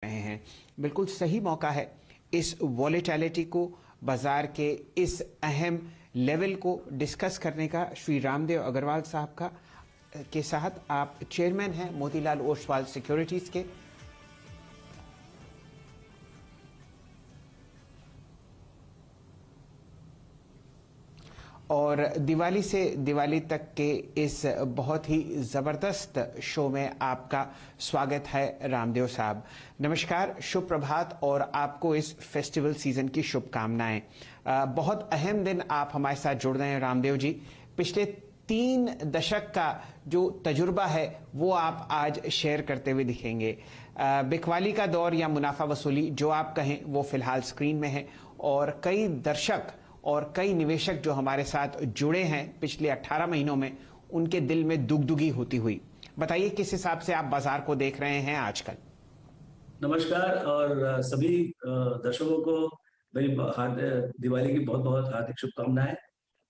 रहे हैं। बिल्कुल सही मौका है इस वॉलेटिलिटी को, बाजार के इस अहम लेवल को डिस्कस करने का। श्री रामदेव अग्रवाल साहब का के साथ, आप चेयरमैन हैं मोतीलाल ओसवाल सिक्योरिटीज के। और दिवाली से दिवाली तक के इस बहुत ही ज़बरदस्त शो में आपका स्वागत है रामदेव साहब। नमस्कार, शुभ प्रभात और आपको इस फेस्टिवल सीज़न की शुभकामनाएं। बहुत अहम दिन आप हमारे साथ जुड़ रहे हैं रामदेव जी। पिछले 3 दशक का जो तजुर्बा है वो आप आज शेयर करते हुए दिखेंगे। बिकवाली का दौर या मुनाफा वसूली जो आप कहें वो फिलहाल स्क्रीन में है, और कई दर्शक और कई निवेशक जो हमारे साथ जुड़े हैं पिछले 18 महीनों में, उनके दिल में दुगदुगी होती हुई। बताइए किस हिसाब से आप बाजार को देख रहे हैं आजकल। नमस्कार और सभी दर्शकों को मेरी दिवाली की बहुत बहुत हार्दिक शुभकामनाएं।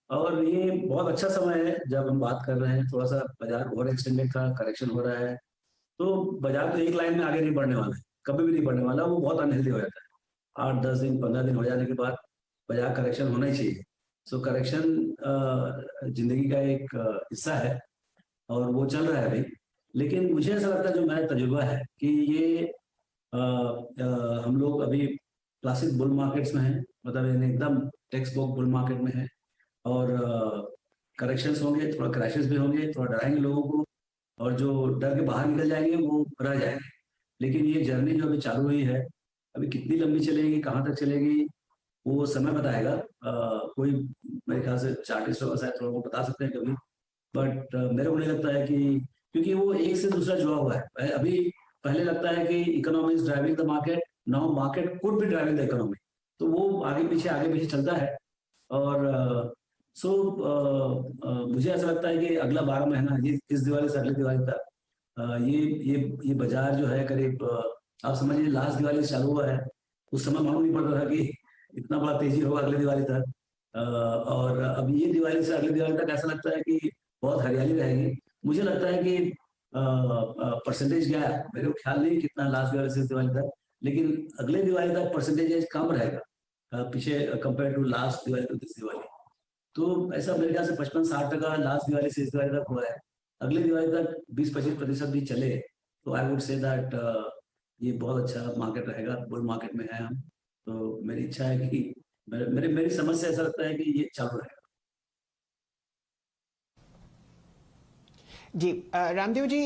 और ये बहुत अच्छा समय है जब हम बात कर रहे हैं। थोड़ा सा बाजार ओवर एक्सटेंडेड का करेक्शन हो रहा है, तो बाजार तो एक लाइन में आगे नहीं बढ़ने वाला है, कभी भी नहीं बढ़ने वाला। वो बहुत अनहेल्दी हो जाता है। 8-10 दिन 15 दिन हो जाने के बाद बाजार करेक्शन होना ही चाहिए। सो करेक्शन जिंदगी का एक हिस्सा है और वो चल रहा है अभी। लेकिन मुझे ऐसा लगता है, जो मेरा तजुर्बा है, कि ये हम लोग अभी क्लासिक बुल मार्केट्स में हैं, मतलब एकदम टेक्स्ट बुक बुल मार्केट में है। और करेक्शंस होंगे, थोड़ा क्रैशेस भी होंगे, थोड़ा डराएंगे लोगों को, और जो डर के बाहर निकल जाएंगे वो रह जाएंगे। लेकिन ये जर्नी जो अभी चालू हुई है, अभी कितनी लंबी चलेगी, कहाँ तक चलेगी, वो समय बताएगा। कोई मेरे ख्याल से चार्टिस्ट होगा, शायद थोड़ा वो बता सकते हैं कभी। बट मेरे को नहीं लगता है कि, क्योंकि वो एक से दूसरा जुड़ा हुआ है। अभी पहले लगता है कि economy is driving the market, now market could be driving the economy. तो वो आगे पीछे चलता है। और मुझे ऐसा लगता है कि अगला 12 महीना, ये इस दिवाली से अगली दिवाली तक, ये बाजार जो है करीब, आप समझिए लास्ट दिवाली से चालू हुआ है, उस समय मालूम नहीं पड़ रहा था कि इतना बड़ा तेजी होगा अगली दिवाली तक। और अब ये दिवाली से अगली दिवाली तक ऐसा लगता है कि बहुत हरियाली रहेगी। मुझे लगता है कि परसेंटेज क्या है, मेरे को ख्याल नहीं कितना लास्ट दिवाली से इस दिवाली तक, लेकिन अगले दिवाली तक परसेंटेज कम रहेगा पीछे compare to last Diwali to this Diwali. तो ऐसा मेरे ख्याल से 55-60% लास्ट दिवाली से इस दिवाली तक हुआ है। अगली दिवाली तक 20-25% भी चले तो आई वुड से दैट ये बहुत अच्छा मार्केट रहेगा। बुल मार्केट में है हम, तो मेरी इच्छा है कि मेरी समझ से ऐसा लगता है कि ये चालू रहेगा। जी रामदेव जी,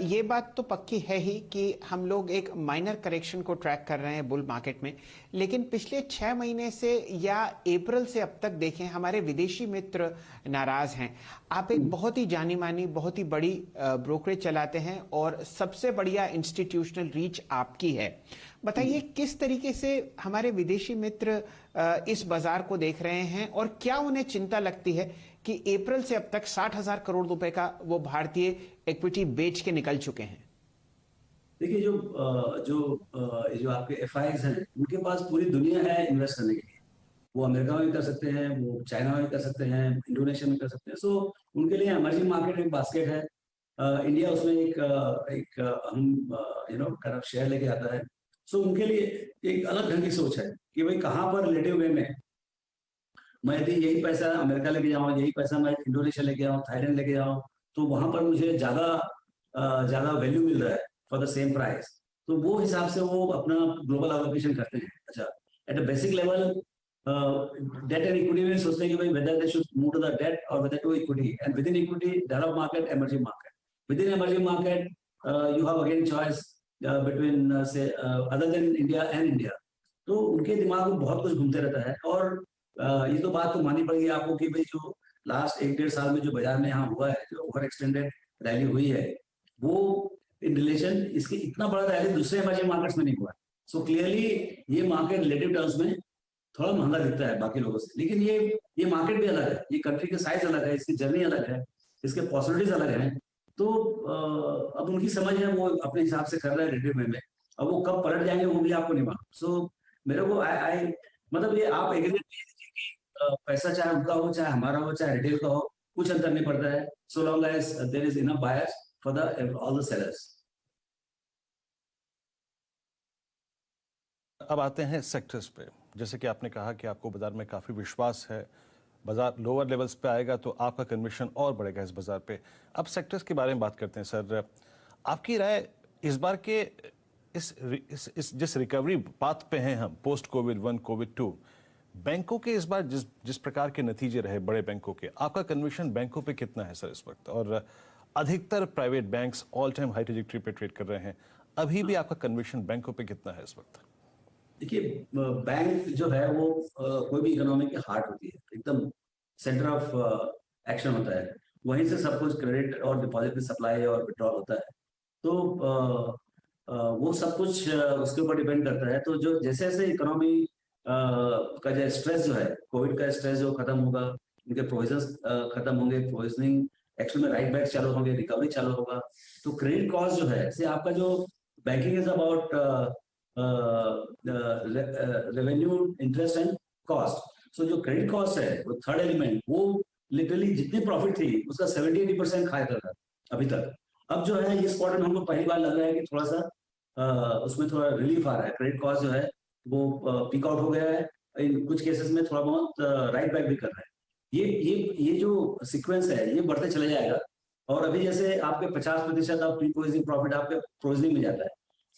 ये बात तो पक्की है ही कि हम लोग एक माइनर करेक्शन को ट्रैक कर रहे हैं बुल मार्केट में। लेकिन पिछले 6 महीने से या अप्रैल से अब तक देखें, हमारे विदेशी मित्र नाराज हैं। आप एक बहुत ही जानी मानी, बहुत ही बड़ी ब्रोकरेज चलाते हैं और सबसे बढ़िया इंस्टीट्यूशनल रीच आपकी है। बताइए किस तरीके से हमारे विदेशी मित्र इस बाजार को देख रहे हैं, और क्या उन्हें चिंता लगती है कि अप्रैल से अब तक 60,000 करोड़ रुपए का वो भारतीय इक्विटी बेच के निकल चुके हैं। देखिए, जो आपके एफआईज हैं, उनके पास पूरी दुनिया है इन्वेस्ट करने के लिए। वो अमेरिका में भी कर सकते हैं, वो चाइना में भी कर सकते हैं, इंडोनेशिया में कर सकते हैं। सो उनके लिए इमर्जिंग मार्केट एक बास्केट है। इंडिया उसमें एक हम kind of शेयर लेके आता है। सो उनके लिए एक अलग ढंग की सोच है कि भाई कहाँ पर रिलेटिव वे में मैं यदि यही पैसा अमेरिका लेके जाऊँ, यही पैसा मैं इंडोनेशिया लेके जाऊँ, थाईलैंड लेके जाऊँ, तो वहां पर मुझे ज्यादा वैल्यू मिल रहा है फॉर द सेम प्राइस। तो वो हिसाब से वो अपना ग्लोबल एलोकेशन करते हैं। अच्छा, at a basic level debt and equity में सोचते हैं कि भाई whether they should move to the debt और whether to equity, and within equity develop market, emerging market. Within emerging market you have again choice between say other than India and India. तो उनके दिमाग में बहुत कुछ घूमते रहता है। और ये तो बात तो माननी पड़ेगी आपको कि भाई जो लास्ट 1-1.5 साल में जो बाजार में यहाँ हुआ है, जो ओवर एक्सटेंडेड रैली हुई है, वो इन रिलेशन इसकी इतना बड़ा रैली दूसरे इमर्जिंग मार्केट्स में नहीं हुआ है। सो क्लियरली ये मार्केट रिलेटिव टर्म्स में थोड़ा महंगा दिखता है बाकी लोगों से, लेकिन ये मार्केट भी अलग है, ये कंट्री का साइज अलग है, इसकी जर्नी अलग है, इसके पॉसिबिलिटीज अलग हैं। तो अब उनकी समझ है, वो अपने हिसाब से कर रहे हैं रिलेटिव में। अब वो कब पलट जाएंगे वो भी आपको नहीं मालूम। सो मेरे को आई मतलब ये आप एग्रीमेंट कीजिए कि पैसा चाहे उनका हो, चाहे हमारा हो, चाहे रिटेल का हो, कुछ अंतर नहीं पड़ता है, so long as there is enough buyers for the all the sellers. अब आते हैं सेक्टर्स पे। जैसे कि आपने कहा कि आपको बाजार में काफ़ी विश्वास है, बाजार लोअर लेवल्स पे आएगा तो आपका कन्विक्शन और बढ़ेगा इस बाजार पे। अब सेक्टर्स के बारे में बात करते हैं सर। आपकी राय इस बार के इस जिस रिकवरी पाथ पे हैं हम, पोस्ट कोविड 1 कोविड 2, बैंकों के इस बार जिस प्रकार के नतीजे रहे बड़े बैंकों के, आपका कन्विक्शन बैंकों पे कितना है सर इस वक्त? और अधिकतर private banks all time high trajectory पे ट्रेड कर रहे हैं, अभी भी आपका कन्विक्शन बैंकों पे कितना है इस वक्त? देखिए, बैंक जो है वो कोई भी इकोनॉमी की हार्ट होती है, एकदम सेंटर ऑफ एक्शन होता है। वहीं से सब कुछ क्रेडिट और डिपॉजिट की सप्लाई और विड्रॉल होता है। तो वो सब कुछ उसके ऊपर डिपेंड करता है। तो जो जैसे जैसे इकोनॉमी का जो स्ट्रेस जो है, कोविड का स्ट्रेस जो खत्म होगा, उनके प्रोविजंस खत्म होंगे, प्रोविजनिंग एक्शन में राइट बैक चालू होंगे, रिकवरी चालू होगा, तो क्रेडिट कॉस्ट जो है, से आपका जो banking is about revenue, interest and cost. So जो क्रेडिट कॉस्ट है, वो थर्ड एलिमेंट, वो लिटरली जितनी प्रॉफिट थी उसका 70-80% खाया था अभी तक। अब जो है इस क्वार्टर में हमको पहली बार लग रहा है कि थोड़ा सा उसमें थोड़ा रिलीफ आ रहा है। क्रेडिट कॉस्ट जो है वो पीक आउट हो गया है, इन कुछ केसेस में थोड़ा बहुत राइट बैक भी कर रहा है। ये जो सीक्वेंस है ये बढ़ते चले जाएगा। और अभी जैसे आपके 50% ऑफ प्री प्रोविजनिंग प्रॉफिट आपके प्रोविजनिंग में जाता है,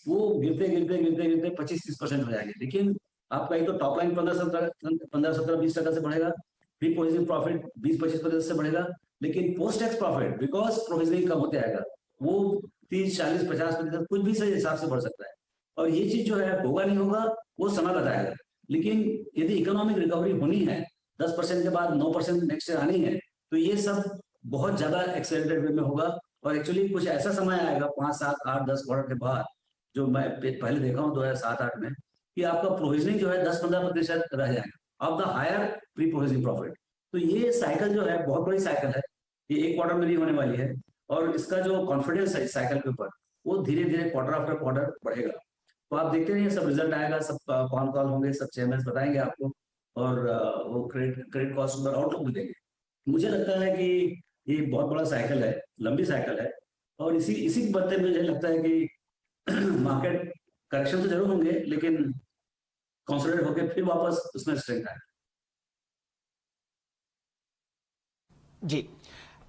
वो गिरते गिरते गिरते गिरते 25-30% हो जाएंगे। लेकिन आपका एक तो टॉप लाइन 15-17-20% से बढ़ेगा, प्री प्रोविजनिंग प्रॉफिट 20-25% से बढ़ेगा, लेकिन post tax profit because provisioning कम होते आएगा, वो 30-40-50% कुछ भी सही हिसाब से बढ़ सकता है। और ये चीज जो है होगा नहीं होगा वो समय बताएगा। लेकिन यदि इकोनॉमिक रिकवरी होनी है, 10% के बाद 9% नेक्स्ट ईयर आनी है, तो ये सब बहुत ज्यादा एक्सेलरेटेड वे में होगा। और एक्चुअली कुछ ऐसा समय आएगा 5-7-8-10 क्वार्टर के बाद, जो मैं पहले देखा हूँ 2007-8 में, कि आपका प्रोविजनिंग जो है 10-15% रह जाएगा of the higher pre provisioning profit. तो ये साइकिल जो है बहुत बड़ी साइकिल है, ये एक क्वार्टर में नहीं होने वाली है। और इसका जो कॉन्फिडेंस है इस साइकिल के ऊपर, वो धीरे धीरे क्वार्टर आफ्टर क्वार्टर बढ़ेगा। तो आप देखते रहिए, सब रिजल्ट आएगा, सब कॉन कॉल होंगे, सब चेयरमैन बताएंगे आपको, और वो क्रेडिट कॉस्ट पर आउटलुक भी देंगे। मुझे लगता है कि ये बहुत बड़ा साइकिल है, लंबी साइकिल है, और इसी बढ़ते मुझे लगता है कि मार्केट करेक्शन तो जरूर होंगे, लेकिन कंसोलिडेट होकर फिर वापस उसमें स्ट्रेंथ आए। जी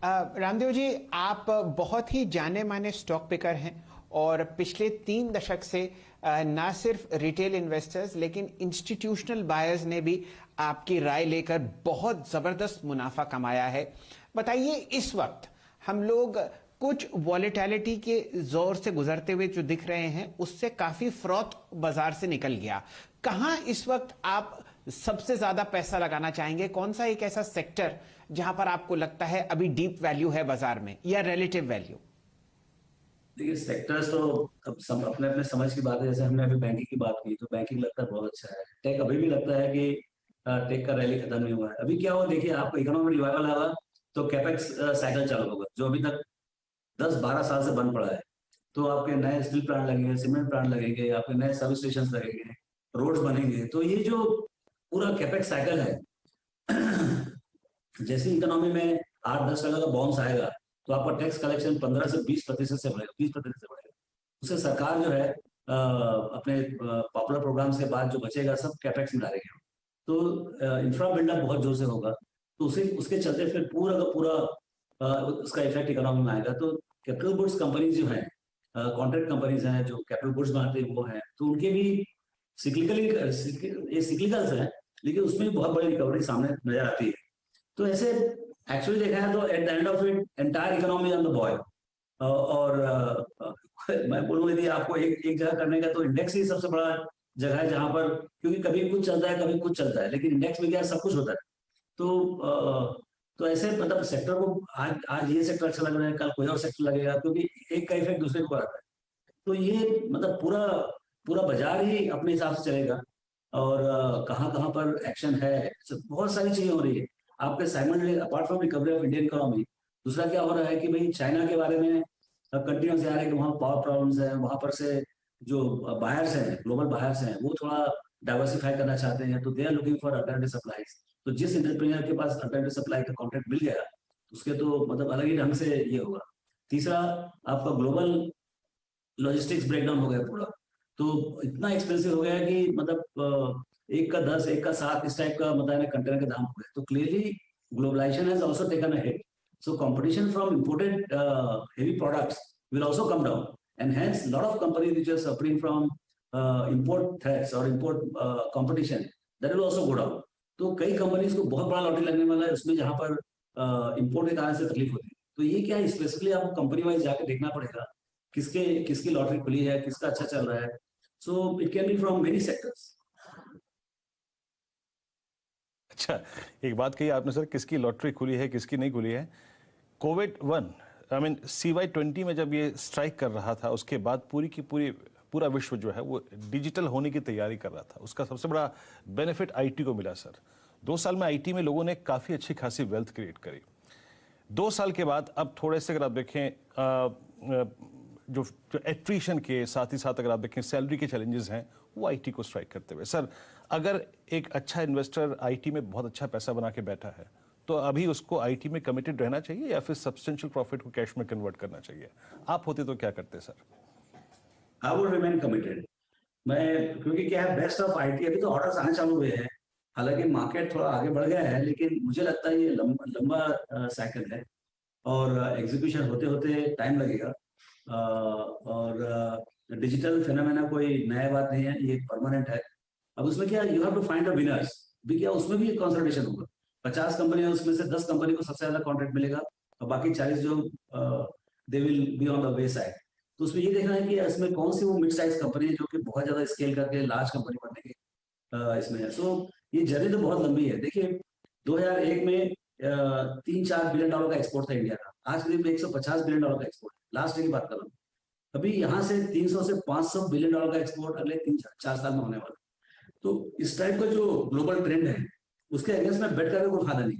रामदेव जी, आप बहुत ही जाने माने स्टॉक पिकर हैं और पिछले 3 दशक से ना सिर्फ रिटेल इन्वेस्टर्स लेकिन इंस्टीट्यूशनल बायर्स ने भी आपकी राय लेकर बहुत जबरदस्त मुनाफा कमाया है। बताइए, इस वक्त हम लोग कुछ वॉलेटिलिटी के जोर से गुजरते हुए जो दिख रहे हैं, उससे काफी फ्रॉथ बाजार से निकल गया। कहां इस वक्त आप सबसे ज्यादा पैसा लगाना चाहेंगे? कौन सा एक ऐसा सेक्टर जहां पर आपको लगता है अभी डीप वैल्यू है बाजार में, या रिलेटिव वैल्यू? देखिए, सेक्टर्स तो अब सब अपने अपने समझ की बात है। जैसे हमने अभी बैंकिंग की बात की, तो बैंकिंग लगता है बहुत अच्छा है। टेक अभी भी लगता है कि टेक का रैली खत्म नहीं हुआ है। अभी क्या हुआ देखिए, आपको इकोनॉमिक रिवाइवल आएगा तो कैपेक्स साइकिल चालू होगा, जो अभी तक 10-12 साल से बंद पड़ा है। तो आपके नए स्टील प्लांट लगेंगे, सीमेंट प्लांट लगेंगे, आपके नए सर्विस स्टेशन लगेंगे, रोड्स बनेंगे। तो ये जो पूरा कैपेक्स साइकिल है, जैसी इकोनॉमी में 8-10% का बाउंस आएगा, तो आपका टैक्स कलेक्शन 15 से 20% से बढ़ेगा, 20% से बढ़ेगा। उससे सरकार जो है अपने पॉपुलर प्रोग्राम से बाद जो बचेगा सब कैपेक्स में डालेगी। तो इंफ्रा बिल्डअप बहुत जोर से होगा, तो उसके चलते फिर पूरा का पूरा उसका इफेक्ट इकोनॉमी में आएगा। तो कैपिटल गुड्स कंपनीज जो हैं, कॉन्ट्रैक्ट कंपनीज हैं जो कैपिटल गुड्स बनाते हैं, वो हैं, तो उनके भी सिक्लिकल्स हैं, लेकिन उसमें बहुत बड़ी रिकवरी सामने नजर आती है। तो ऐसे एक्चुअली देखा है तो at the end of it entire economy on the boy. और मैं बोलूँ यदि आपको एक जगह करने का, तो इंडेक्स ही सबसे बड़ा जगह है जहां पर, क्योंकि कभी कुछ चलता है कभी कुछ चलता है, लेकिन इंडेक्स में क्या सब कुछ होता है। तो ऐसे मतलब सेक्टर को आज ये सेक्टर अच्छा लग रहा है, कल कोई और सेक्टर लगेगा, क्योंकि एक का इफेक्ट दूसरे को आता है। तो ये मतलब पूरा पूरा बाजार ही अपने हिसाब से चलेगा। और कहाँ कहाँ पर एक्शन है, बहुत सारी चीजें हो रही है आपके simultaneously apart from recovery of Indian economy. दूसरा क्या हो रहा है कि भाई चाइना के बारे में कंटिन्यूस आ रहा है कि वहाँ पावर प्रॉब्लम्स है, वहां पर से जो बायर्स हैं, ग्लोबल बायर्स हैं, वो थोड़ा डाइवर्सिफाई करना चाहते हैं, तो they are looking for alternative supplies. तो जिस एंटरप्रेन्योर के पास अल्टरनेटिव सप्लाई का कॉन्ट्रैक्ट मिल गया, उसके तो मतलब अलग ही ढंग से ये होगा। तीसरा, आपका ग्लोबल लॉजिस्टिक्स ब्रेकडाउन हो गया पूरा। तो इतना एक्सपेंसिव हो गया है कि मतलब 1 का 10, 1 का 7 इस टाइप का मतलब कंटेनर के दाम हो गए। तो clearly globalization has also taken a hit, so competition from imported heavy products will also come down, and hence lot of companies which are suffering from import threats or import competition, that will also go down. तो कई companies को बहुत बड़ा lottery लगने वाला है उसमें, जहां पर इंपोर्ट के कारण से तकलीफ होती है। तो ये क्या है, स्पेसिफिकली आपको कंपनी वाइज जाके देखना पड़ेगा किसकी लॉटरी खुली है, किसका अच्छा चल रहा है। So it can be from many sectors. अच्छा, एक बात कही आपने सर, किसकी लॉटरी खुली है किसकी नहीं खुली है। कोविड-1 आई मीन CY20 में जब ये स्ट्राइक कर रहा था, उसके बाद पूरा विश्व जो है वो डिजिटल होने की तैयारी कर रहा था। उसका सबसे बड़ा बेनिफिट आईटी को मिला सर। 2 साल में आईटी में लोगों ने काफ़ी अच्छी खासी वेल्थ क्रिएट करी। 2 साल के बाद अब थोड़े से अगर आप देखें जो एट्रीशन के साथ ही साथ अगर आप देखें सैलरी के चैलेंजेस हैं, वो आईटी को स्ट्राइक करते हुए। सर, अगर एक अच्छा इन्वेस्टर आईटी में बहुत अच्छा पैसा बना के बैठा है, तो अभी उसको आईटी में कमिटेड रहना चाहिए या फिर सब्सटेंशियल प्रॉफिट को कैश में कन्वर्ट करना चाहिए? आप होते तो क्या करते sir? I would remain committed. मैं, क्योंकि क्या है, बेस्ट ऑफ आईटी, अभी तो ऑर्डर्स आने चालू हुए हैं, हालांकि मार्केट थोड़ा आगे बढ़ गया है, लेकिन मुझे लगता है ये लंबा साइकिल है और एग्जीक्यूशन होते होते टाइम लगेगा। और डिजिटल फिनोमेना कोई नया बात नहीं है, ये परमानेंट है। अब उसमें क्या, you have to find a winners भी, क्या उसमें भी कंसल्टेशन होगा। 50 कंपनी है, उसमें से 10 कंपनी को सबसे ज्यादा कॉन्ट्रैक्ट मिलेगा और बाकी 40 जो they will be on the way side. तो उसमें ये देखना है कि इसमें कौन सी वो मिड साइज कंपनी है जो कि बहुत ज्यादा स्केल करके लार्ज कंपनी बनने की इसमें है। सो ये जर्नी तो बहुत लंबी है। देखिए 2001 में 3-4 बिलियन डॉलर का एक्सपोर्ट था इंडिया का, आज के दिन में 150 बिलियन डॉलर का एक्सपोर्ट, लास्ट ईयर की बात कर रहा हूँ। अभी यहाँ से 300 से 500 बिलियन डॉलर का एक्सपोर्ट अगले 3-4 साल में होने वाला। तो इस टाइप का जो ग्लोबल ट्रेंड है, उसके अगेंस्ट में बेट करके कोई फायदा नहीं।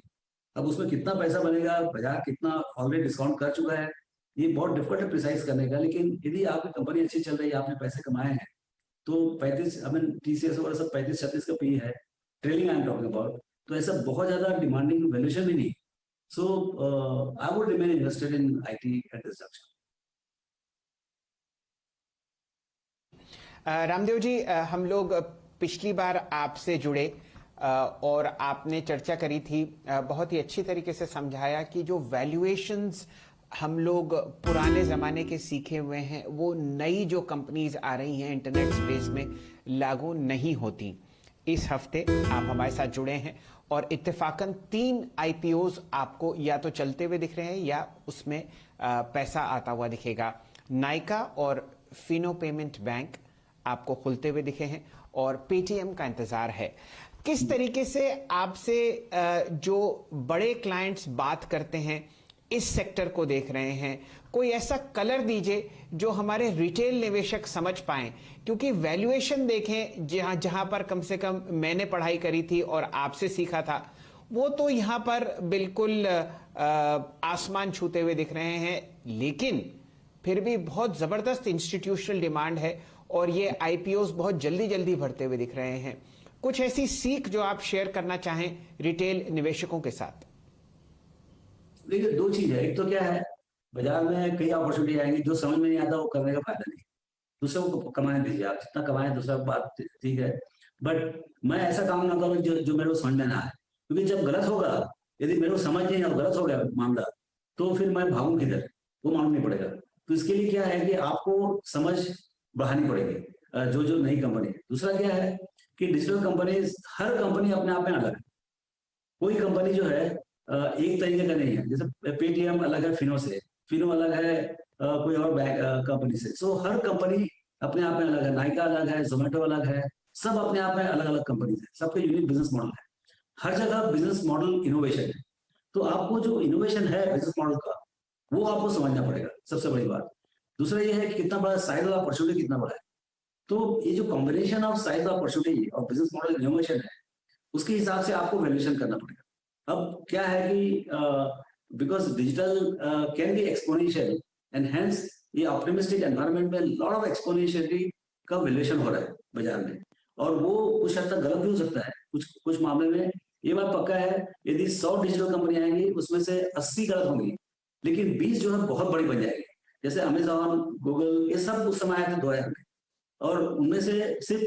अब उसमें कितना पैसा बनेगा, बाजार कितना ऑलरेडी डिस्काउंट कर चुका है, ये बहुत डिफिकल्ट है प्रिसाइज करने का। लेकिन यदि आपकी कंपनी अच्छी चल रही है, आपने पैसे कमाए हैं, तो 35 आई मीन TCS वगैरह सब 35-36 का पी है, trailing I am talking about. तो ऐसा बहुत ज्यादा डिमांडिंग वैल्यूएशन भी नहीं। So I would remain invested in IT at this junction. Ramdev ji, हम लोग पिछली बार आपसे जुड़े और आपने चर्चा करी थी, बहुत ही अच्छी तरीके से समझाया कि जो वैल्यूएशंस हम लोग पुराने ज़माने के सीखे हुए हैं, वो नई जो कंपनीज आ रही हैं इंटरनेट स्पेस में लागू नहीं होती। इस हफ्ते आप हमारे साथ जुड़े हैं और इत्तेफाकन 3 IPOs आपको या तो चलते हुए दिख रहे हैं या उसमें पैसा आता हुआ दिखेगा। नाइका और फिनो पेमेंट बैंक आपको खुलते हुए दिखे हैं और पेटीएम का इंतजार है। किस तरीके से आपसे जो बड़े क्लाइंट्स बात करते हैं, इस सेक्टर को देख रहे हैं, कोई ऐसा कलर दीजिए जो हमारे रिटेल निवेशक समझ पाएं, क्योंकि वैल्यूएशन देखें जहां पर कम से कम मैंने पढ़ाई करी थी और आपसे सीखा था, वो तो यहां पर बिल्कुल आसमान छूते हुए दिख रहे हैं। लेकिन फिर भी बहुत जबरदस्त इंस्टीट्यूशनल डिमांड है और ये IPOs बहुत जल्दी बढ़ते हुए दिख रहे हैं। कुछ ऐसी सीख जो आप शेयर करना चाहें रिटेल निवेशकों के साथ? देखिए 2 चीज है, एक तो क्या है, बाजार में कई अपॉर्चुनिटी आएंगी, जो समझ में नहीं आता वो करने का फायदा नहीं। दूसरे को कमाने दीजिए, आप जितना कमाएं दूसरा बात ठीक है, बट मैं ऐसा काम ना करूं जो मेरे को समझ में ना आए, क्योंकि जब गलत होगा, यदि मेरे को समझ नहीं आया, गलत हो गया मामला, तो फिर मैं भागूं किधर, वो मालूम नहीं पड़ेगा। तो इसके लिए क्या है कि आपको समझ बढ़ानी पड़ेगी जो नई कंपनी है। दूसरा क्या है कि डिजिटल कंपनीज, हर कंपनी अपने आप में अलग है। कोई कंपनी जो है एक तरीके का नहीं है। जैसे पेटीएम अलग है फिनो से, फिनो अलग है कोई और कंपनी से। सो हर कंपनी अपने आप में अलग है। नाइका अलग है, जोमेटो अलग है, सब अपने आप में अलग अलग कंपनी है, सबके यूनिक बिजनेस मॉडल है। हर जगह बिजनेस मॉडल इनोवेशन है। तो आपको जो इनोवेशन है बिजनेस मॉडल का, वो आपको समझना पड़ेगा, सबसे बड़ी बात। दूसरा ये है कि कितना बड़ा साइज ऑफ अपॉर्चुनिटी कितना बड़ा है। तो ये जो combination of size of opportunity और बिजनेस मॉडल इनोवेशन है, उसके हिसाब से आपको वैल्यूएशन करना पड़ेगा। अब क्या है कि because digital can be exponential and hence ये ऑप्टिमिस्टिक एनवायरनमेंट में लॉट ऑफ एक्सपोनेंशियली का वैल्यूएशन हो रहा है बाजार में, और वो कुछ हद तक गलत भी हो सकता है। कुछ मामले में ये बात पक्का है, यदि 100 डिजिटल कंपनी आएंगी उसमें से 80 गलत होंगी, लेकिन 20 जो है बहुत बड़ी बन जाएगी। जैसे अमेजॉन, गूगल, ये सब उस समय आए थे 2000 में। और उनमें से सिर्फ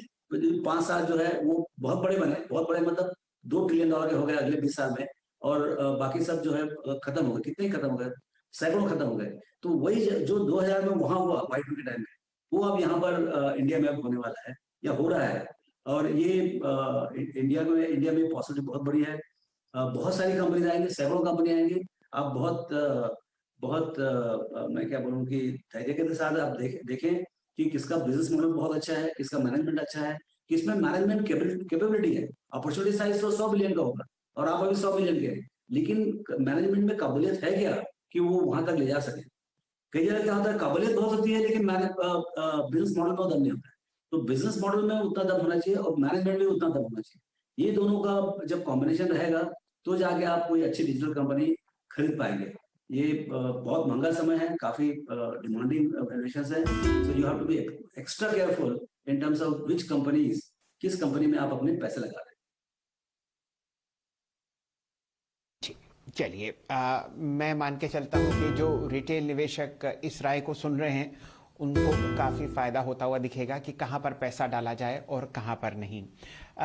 5-7 जो है वो बहुत बड़े बने, बहुत बड़े मतलब $2 ट्रिलियन के हो गए अगले 20 साल में, और बाकी सब जो है खत्म हो गए। कितने खत्म हो गए? सैकड़ों खत्म हो गए। तो वही जो 2000 में वहां हुआ Y2 के टाइम में, वो अब यहाँ पर इंडिया में अब होने वाला है या हो रहा है। और ये इंडिया में पॉसिबिलिटी बहुत बड़ी है। बहुत सारी कंपनीज आएंगी, सैकड़ों कंपनी आएंगी। आप मैं क्या बोलूँ कि धैर्य के साथ आप देखें कि किसका बिजनेस मॉडल बहुत अच्छा है, किसका मैनेजमेंट अच्छा है, किसमें मैनेजमेंट कैपेबिलिटी है। अपॉर्चुनिटी साइज तो 100 बिलियन का होगा और आप अभी 100 बिलियन के हैं, लेकिन मैनेजमेंट में काबिलियत है क्या कि वो वहां तक ले जा सके? कई जगह क्या होता है, काबिलियत बहुत होती है लेकिन बिजनेस मॉडल में दम नहीं होता है। तो बिजनेस मॉडल में उतना दम होना चाहिए और मैनेजमेंट में उतना दम होना चाहिए। ये दोनों का जब कॉम्बिनेशन रहेगा तो जाके आप कोई अच्छी डिजिटल कंपनी खरीद पाएंगे। ये बहुत महंगा समय है, काफी डिमांडिंग वैल्यूएशंस है, so you have to be extra careful in terms of which companies, किस कंपनी में आप अपने पैसे लगा रहे हैं। चलिए, मैं मान के चलता हूँ कि जो रिटेल निवेशक इस राय को सुन रहे हैं उनको काफ़ी फ़ायदा होता हुआ दिखेगा कि कहाँ पर पैसा डाला जाए और कहाँ पर नहीं।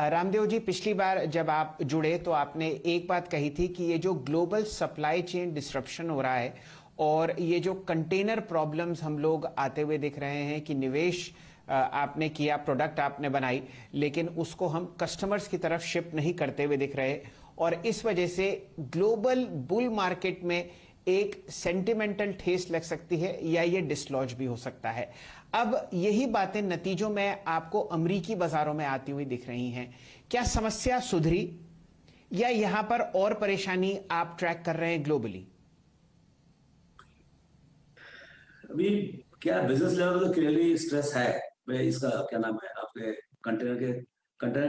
रामदेव जी, पिछली बार जब आप जुड़े तो आपने एक बात कही थी कि ये जो ग्लोबल सप्लाई चेन डिस्ट्रप्शन हो रहा है और ये जो कंटेनर प्रॉब्लम्स हम लोग आते हुए दिख रहे हैं कि निवेश आपने किया, प्रोडक्ट आपने बनाई, लेकिन उसको हम कस्टमर्स की तरफ शिप नहीं करते हुए दिख रहे, और इस वजह से ग्लोबल बुल मार्केट में एक सेंटिमेंटल ठेस लग सकती है या ये डिसलॉज भी हो सकता है। अब यही बातें नतीजों में आपको अमेरिकी बाजारों में आती हुई दिख रही हैं। क्या समस्या सुधरी या यहां पर और परेशानी आप ट्रैक कर रहे हैं ग्लोबली? अभी क्या बिजनेस लेवल तो क्लियरली स्ट्रेस है। इसका क्या नाम है, आपके कंटेनर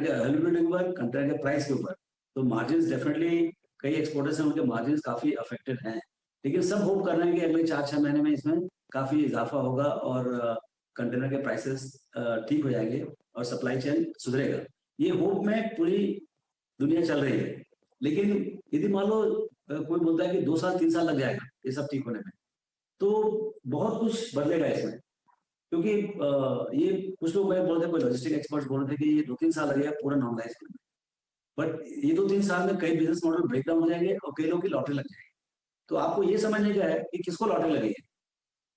के अवेलेबिलिटी के ऊपर, कंटेनर के प्राइस के ऊपर। तो मार्जिन डेफिनेटली कई एक्सपोर्टर्स हैं, उनके मार्जिन काफी अफेक्टेड हैं, लेकिन सब होप कर रहे हैं कि अगले 4-6 महीने में इसमें काफी इजाफा होगा और कंटेनर के प्राइसेस ठीक हो जाएंगे और सप्लाई चेन सुधरेगा। ये होप में पूरी दुनिया चल रही है। लेकिन यदि मान लो कोई बोलता है कि 2 साल 3 साल लग जाएगा ये सब ठीक होने में, तो बहुत कुछ बदलेगा इसमें। क्योंकि ये कुछ लोग मैं बोलते हैं, कोई लॉजिस्टिक एक्सपर्ट्स बोल रहे थे कि ये 2-3 साल लगेगा पूरा नॉर्मलाइज होने में। बट ये 2-3 साल में कई बिजनेस मॉडल ब्रेकडाउन हो जाएंगे और कई लोग की लॉटरी लग जाएगी। तो आपको ये समझने का है कि किसको लॉटरी लगी है।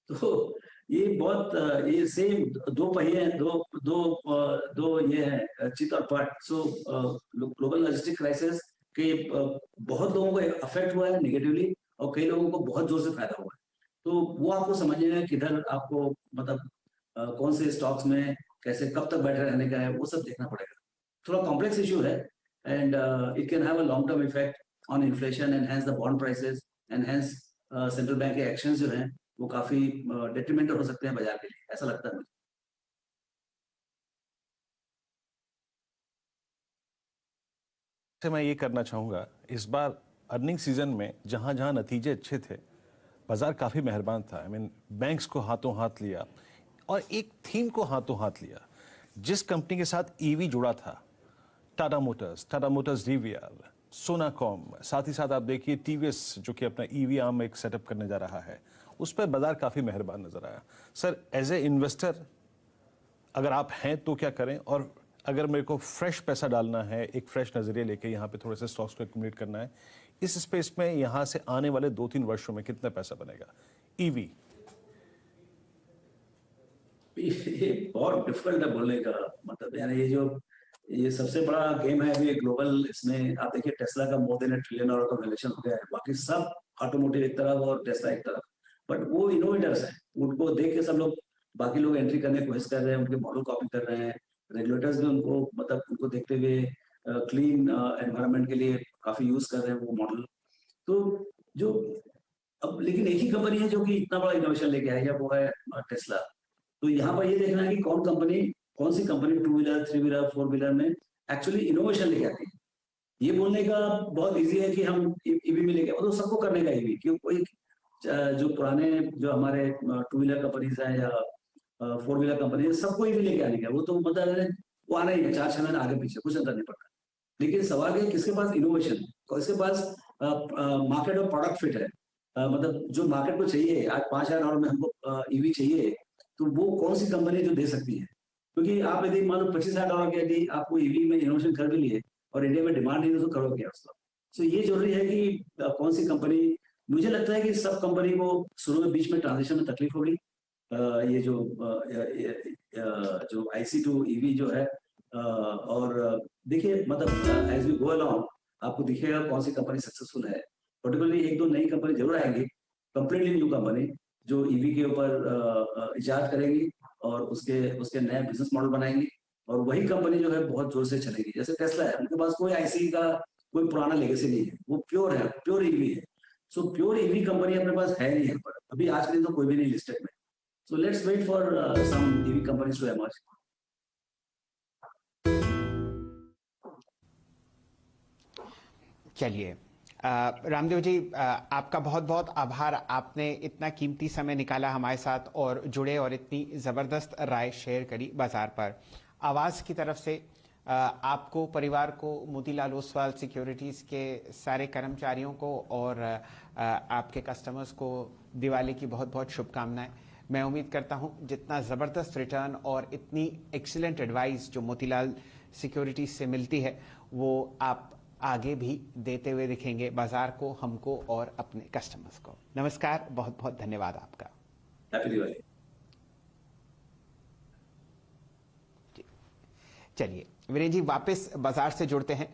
तो ये बहुत ये सेम दो पहिए हैं, दो ये है चित और पट। सो ग्लोबल लॉजिस्टिक क्राइसिस के बहुत लोगों को अफेक्ट हुआ है नेगेटिवली और कई लोगों को बहुत जोर से फायदा हुआ है। तो वो आपको समझना है किधर आपको मतलब कौन से स्टॉक्स में कैसे कब तक बैठे रहने का है, वो सब देखना पड़ेगा। थोड़ा कॉम्प्लेक्स इशू है and it can have a long term effect on inflation and hence the bond prices and hence central bank के एक्शंस जो हैं वो काफी डेट्रीमेंटल हो सकते हैं बाजार के लिए, ऐसा लगता है मुझे। से मैं ये करना चाहूँगा, इस बार अर्निंग सीजन में जहाँ जहाँ नतीजे अच्छे थे, बाजार काफ़ी मेहरबान था। बैंक्स को हाथों हाथ लिया और एक थीम को हाथों हाथ लिया। जिस कंपनी के साथ ईवी जुड़ा था, टाटा मोटर्स डीवीआर, सोनाकॉम, साथ ही साथ आप देखिए टीवीएस जो कि अपना ईवी आर्म एक सेटअप करने जा रहा है, उस पर बाजार काफ़ी मेहरबान नजर आया। सर, एज ए इन्वेस्टर अगर आप हैं तो क्या करें, और अगर मेरे को फ्रेश पैसा डालना है, एक फ्रेश नजरिए लेके यहाँ पे थोड़े से स्टॉक्स को एक्यूमुलेट करना है, इस स्पेस में यहाँ से आने वाले 2-3 वर्षों में कितना पैसा बनेगा ईवी? ये बहुत डिफिकल्ट है बोलने का, मतलब यानी ये सबसे बड़ा गेम है अभी ग्लोबल। इसमें आप देखिए टेस्ला का मोर देन $1 ट्रिलियन का वैल्यूएशन हो गया है। बाकी सब ऑटोमोटिव एक तरफ और टेस्ला एक तरफ, बट वो इनोवेटर्स हैं, उनको देख के सब लोग, बाकी लोग एंट्री करने की कोशिश कर रहे हैं, उनके मॉडल कॉपी कर रहे हैं। रेगुलेटर्स भी उनको मतलब उनको देखते हुए क्लीन एनवायरनमेंट के लिए काफी यूज कर रहे हैं वो मॉडल। तो जो अब लेकिन एक ही कंपनी है जो कि इतना बड़ा इनोवेशन लेके आई है, वो है टेस्ला। तो यहाँ पर ये देखना है कि कौन सी कंपनी 2 व्हीलर 3 व्हीलर 4 व्हीलर में एक्चुअली इनोवेशन लेके आती है। ये बोलने का बहुत इजी है कि हम ईवी में लेके, तो सबको करने का ईवी, क्यों कोई जो पुराने जो हमारे 2 व्हीलर कंपनीज हैं या 4 व्हीलर कंपनी, सबको ईवी लेके आने का, वो तो मतलब वो आना ही है, 4-6 महीने आगे पीछे कुछ अंतर नहीं पड़ता। लेकिन सवाल है किसके पास इनोवेशन, किसके पास मार्केट और प्रोडक्ट फिट है। मतलब जो मार्केट को चाहिए, आज $5,000 में हमको ईवी चाहिए, तो वो कौन सी कंपनी जो दे सकती है। क्योंकि आप यदि मान लो $25,000 के यदि आपको ईवी में इनोवेशन कर भी लिए और इंडिया में डिमांड नहीं है तो करोगे क्या उसका। सो ये जरूरी है कि कौन सी कंपनी, मुझे लगता है कि सब कंपनी को शुरू में बीच में ट्रांजिशन में तकलीफ होगी। ये जो IC टू ईवी जो है, और देखिए मतलब एज वी गो अलोंग आपको दिखेगा कौन सी कंपनी सक्सेसफुल है। पर्टिकुलरली एक दो नई कंपनी जरूर आएंगी, कंप्लीटली न्यू कंपनी जो ईवी के ऊपर इजाद करेंगी और उसके उसके नए बिजनेस मॉडल बनाएंगी, और वही कंपनी जो है बहुत जोर से चलेगी। जैसे टेस्ला है, उनके पास कोई IC का कोई पुराना लेगेसी नहीं है, वो प्योर है, प्योर ईवी है। सो प्योर ईवी कंपनी अपने पास है नहीं है, पर अभी आज के दिन तो कोई भी नहीं लिस्टेड में। So let's wait for some EV companies to emerge. चलिए रामदेव जी, आपका बहुत बहुत आभार। आपने इतना कीमती समय निकाला हमारे साथ और जुड़े और इतनी ज़बरदस्त राय शेयर करी बाजार पर। आवाज़ की तरफ से आपको, परिवार को, मोतीलाल ओसवाल सिक्योरिटीज़ के सारे कर्मचारियों को और आपके कस्टमर्स को दिवाली की बहुत बहुत शुभकामनाएं। मैं उम्मीद करता हूं जितना ज़बरदस्त रिटर्न और इतनी एक्सीलेंट एडवाइस जो मोतीलाल सिक्योरिटीज़ से मिलती है वो आप आगे भी देते हुए दिखेंगे बाजार को, हमको और अपने कस्टमर्स को। नमस्कार, बहुत बहुत धन्यवाद आपका। हैप्पी दिवाली। चलिए वीरेंद्र जी, वापस बाजार से जुड़ते हैं।